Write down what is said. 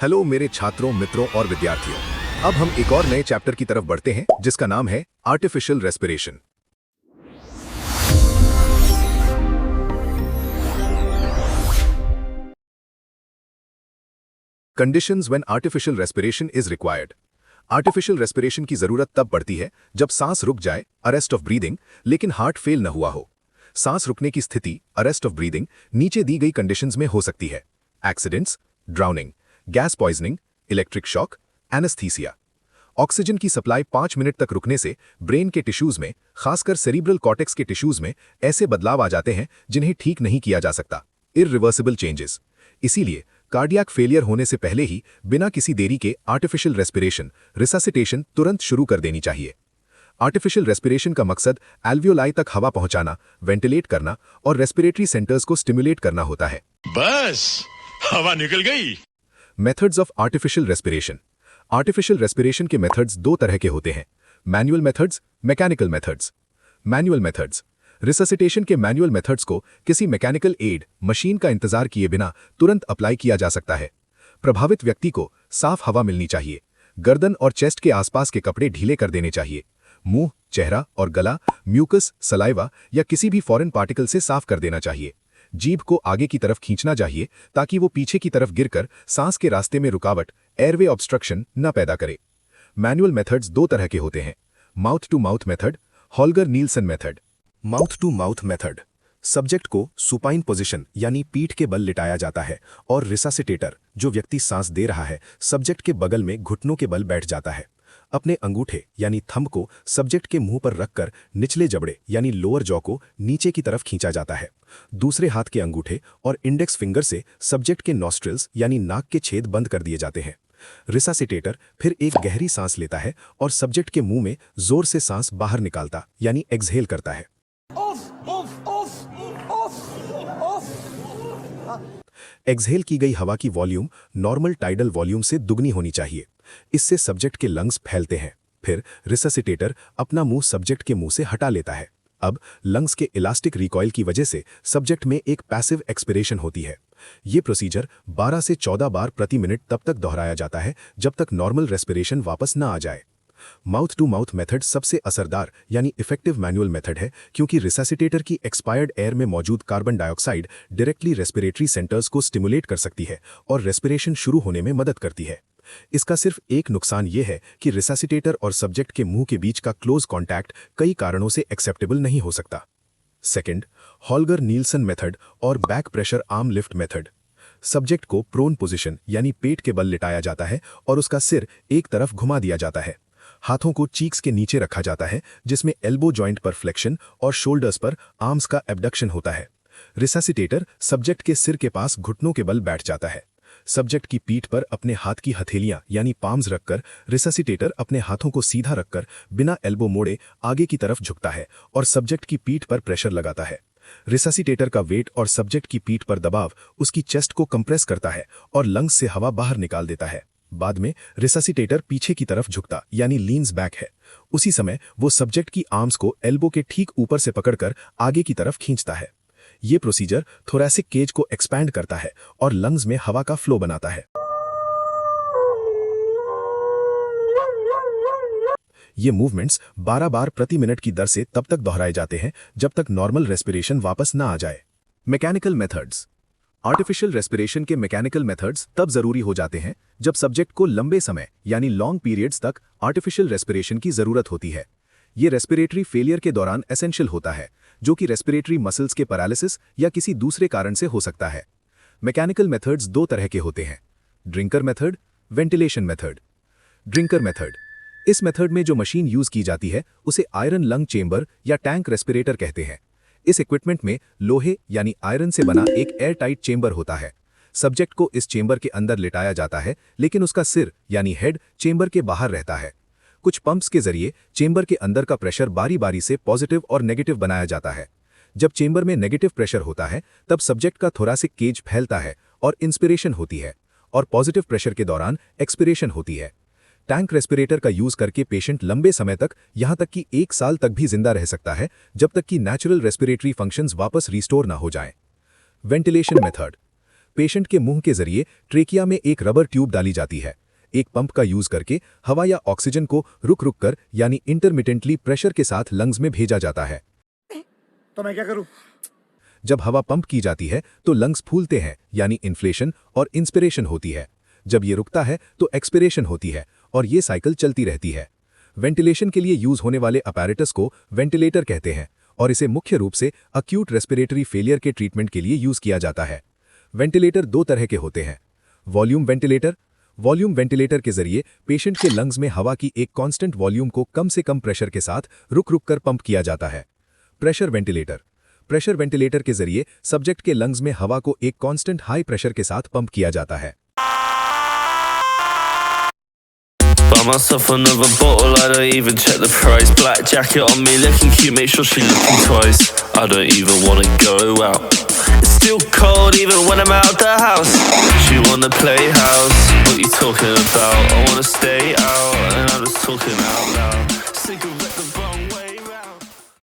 Hello मेरे छात्रों, मित्रों और विद्यार्थियों। अब हम एक और नए चैप्टर की तरफ बढ़ते हैं जिसका नाम है artificial respiration. Conditions when artificial respiration is required. Artificial respiration की जरूरत तब पड़ती है जब सांस रुक जाए, अरेस्ट ऑफ ब्रीदिंग, लेकिन हार्ट फेल न हुआ हो। सांस रुकने की स्थिति, अरेस्ट ऑफ ब्रीदिंग, नीचे दी गई कंडीशंस में हो सकती है: accidents, drowning, gas poisoning, electric shock, anaesthesia. Oxygen की सप्लाई 5 मिनट तक रुकने से ब्रेन के टिश्यूज में, खासकर सेरिब्रल कॉर्टेक्स के टिश्यूज में ऐसे बदलाव आ जाते हैं जिन्हें ठीक नहीं किया जा सकता, इररिवर्सिबल चेंजेस। इसीलिए कार्डियक फेलियर होने से पहले ही बिना किसी देरी के आर्टिफिशियल रेस्पिरेशन, रिससिटेशन तुरंत शुरू कर देनी चाहिए। आर्टिफिशियल रेस्पिरेशन का मकसद एल्वियोलाई तक हवा पहुंचाना, वेंटिलेट करना और रेस्पिरेटरी सेंटर्स को स्टिमुलेट करना होता है। बस हवा निकल गई। Methods of artificial respiration. Artificial respiration के मेथड्स दो तरह के होते हैं: manual methods, mechanical methods. Manual methods. Resuscitation के मैनुअल मेथड्स को किसी मैकेनिकल एड, मशीन का इंतजार किए बिना तुरंत अप्लाई किया जा सकता है। प्रभावित व्यक्ति को साफ हवा मिलनी चाहिए। गर्दन और चेस्ट के आसपास के कपड़े ढीले कर देने चाहिए। मुंह, चेहरा और गला म्यूकस, सलाइवा या किसी भी फॉरेन पार्टिकल से साफ कर देना चाहिए। जीभ को आगे की तरफ खींचना चाहिए ताकि वो पीछे की तरफ गिरकर सांस के रास्ते में रुकावट, एयरवे ऑब्स्ट्रक्शन न पैदा करे। मैनुअल मेथड्स दो तरह के होते हैं: mouth to mouth method, Holger Nielsen method. Mouth to mouth method. Subject को सुपाइन पोजीशन यानी पीठ के बल लिटाया जाता है और रिससिटेटर, जो व्यक्ति सांस दे रहा है, सब्जेक्ट के बगल में घुटनों के बल बैठ जाता है। अपने अंगूठे यानी थंब को सब्जेक्ट के मुंह पर रखकर निचले जबड़े यानी लोअर जॉ को नीचे की तरफ खींचा जाता है। दूसरे हाथ के अंगूठे और इंडेक्स फिंगर से सब्जेक्ट के नॉस्ट्रिल्स यानी नाक के छेद बंद कर दिए जाते हैं। रिससिटेटर फिर एक गहरी सांस लेता है और सब्जेक्ट के मुंह में जोर से सांस बाहर निकालता यानी एक्सहेल करता है। एक्सहेल की गई हवा की वॉल्यूम नॉर्मल टाइडल वॉल्यूम से दुगनी होनी चाहिए। इससे सब्जेक्ट के लंग्स फैलते हैं। फिर रिससिटेटर अपना मुंह सब्जेक्ट के मुंह से हटा लेता है। अब लंग्स के इलास्टिक रिकॉइल की वजह से सब्जेक्ट में एक पैसिव एक्सपिरेशन होती है। ये प्रोसीजर 12 से 14 बार प्रति मिनट तब तक दोहराया जाता है जब तक नॉर्मल रेस्पिरेशन वापस न आ जाए। माउथ टू माउथ मेथड सबसे असरदार यानी इफेक्टिव मैनुअल मेथड है क्योंकि रिससिटेटर की एक्सपायर्ड एयर में मौजूद carbon dioxide directly respiratory centres को स्टिमुलेट कर सकती है और रेस्पिरेशन शुरू होने में मदद करती है। इसका सिर्फ एक नुकसान यह है कि रिससिटेटर और सब्जेक्ट के मुंह के बीच का क्लोज कॉन्टैक्ट कई कारणों से एक्सेप्टेबल नहीं हो सकता। सेकंड, हॉल्गर नील्सन मेथड और back pressure arm lift method. Subject को प्रोन पोजीशन यानी पेट के बल लिटाया जाता है और उसका सिर एक तरफ घुमा दिया जाता है। हाथों को चीक्स के नीचे रखा जाता है जिसमें एल्बो जॉइंट पर फ्लेक्शन और शोल्डर्स पर आर्म्स का एबडक्शन होता है। रिससिटेटर सब्जेक्ट के सिर के पास घुटनों के बल बैठ जाता है। सब्जेक्ट की पीठ पर अपने हाथ की हथेलियां यानी पाम्स रखकर रिससिटेटर अपने हाथों को सीधा रखकर बिना एल्बो मोड़े आगे की तरफ झुकता है और सब्जेक्ट की पीठ पर प्रेशर लगाता है। रिससिटेटर का वेट और सब्जेक्ट की पीठ पर दबाव उसकी चेस्ट को कंप्रेस करता है और लंग्स से हवा बाहर निकाल देता है। बाद में रिससिटेटर पीछे की तरफ झुकता यानी लीन्स बैक है। उसी समय वो सब्जेक्ट की आर्म्स को एल्बो के ठीक ऊपर से पकड़कर आगे की तरफ खींचता है। ये प्रोसीजर थोरैसिक केज को एक्सपैंड करता है और लंग्स में हवा का फ्लो बनाता है। ये मूवमेंट्स 12 बार प्रति मिनट की दर से तब तक दोहराए जाते हैं जब तक नॉर्मल रेस्पिरेशन वापस ना आ जाए। Mechanical methods. आर्टिफिशियल रेस्पिरेशन के मैकेनिकल मेथड्स तब जरूरी हो जाते हैं जब सब्जेक्ट को लंबे समय यानी लॉन्ग पीरियड्स तक आर्टिफिशियल रेस्पिरेशन की जरूरत होती है। ये रेस्पिरेटरी फेलियर के दौरान एसेंशियल होता है, जो कि रेस्पिरेटरी मसल्स के पैरालिसिस या किसी दूसरे कारण से हो सकता है। मैकेनिकल मेथड्स दो तरह के होते हैं: drinker method, ventilation method. Drinker method. इस मेथड में जो मशीन यूज की जाती है उसे आयरन लंग चेंबर या टैंक रेस्पिरेटर कहते हैं। इस इक्विपमेंट में लोहे यानी आयरन से बना एक एयर टाइट चेंबर होता है। सब्जेक्ट को इस चेंबर के अंदर लिटाया जाता है, लेकिन उसका सिर यानी हेड चेंबर के बाहर रहता है। कुछ पंप्स के जरिए चेंबर के अंदर का प्रेशर बारी बारी से पॉजिटिव और नेगेटिव बनाया जाता है। जब चेंबर में नेगेटिव प्रेशर होता है तब सब्जेक्ट का थोरैसिक केज फैलता है और इंस्पिरेशन होती है, और पॉजिटिव प्रेशर के दौरान एक्सपिरेशन होती है। टैंक रेस्पिरेटर का यूज करके पेशेंट लंबे समय तक, यहां तक कि 1 साल तक भी जिंदा रह सकता है जब तक कि नेचुरल रेस्पिरेटरी फंक्शंस वापस रिस्टोर ना हो जाएं। Ventilation method. पेशेंट के मुंह के जरिए ट्रेकिया में एक रबर ट्यूब डाली जाती है। एक पंप का यूज करके हवा या ऑक्सीजन को रुक रुक कर यानी इंटरमिटेंटली प्रेशर के साथ लंग्स में भेजा जाता है। तो मैं क्या करूं? जब हवा पंप की जाती है तो लंग्स फूलते हैं यानी इन्फ्लेशन और इंस्पिरेशन होती है। जब ये रुकता है तो एक्सपिरेशन होती है और ये साइकिल चलती रहती है। वेंटिलेशन के लिए यूज होने वाले अपैरेटस को वेंटिलेटर कहते हैं और इसे मुख्य रूप से अक्यूट रेस्पिरेटरी फेलियर के ट्रीटमेंट के लिए यूज किया जाता है। वेंटिलेटर दो तरह के होते हैं। वॉल्यूम वेंटिलेटर के जरिए पेशेंट के लंग्स में हवा की एक कांस्टेंट वॉल्यूम को कम से कम प्रेशर के साथ रुक रुक कर पंप किया जाता है। प्रेशर वेंटिलेटर के जरिए सब्जेक्ट के लंग्स में हवा को एक कांस्टेंट हाई प्रेशर के साथ पंप किया जाता है। Buy myself another bottle, I don't even check the price. Black jacket on me, looking cute, make sure she looking twice. I don't even wanna go out. It's still cold even when I'm out the house. She wanna play house, what you talking about? I wanna stay out, and I'm just talking out loud.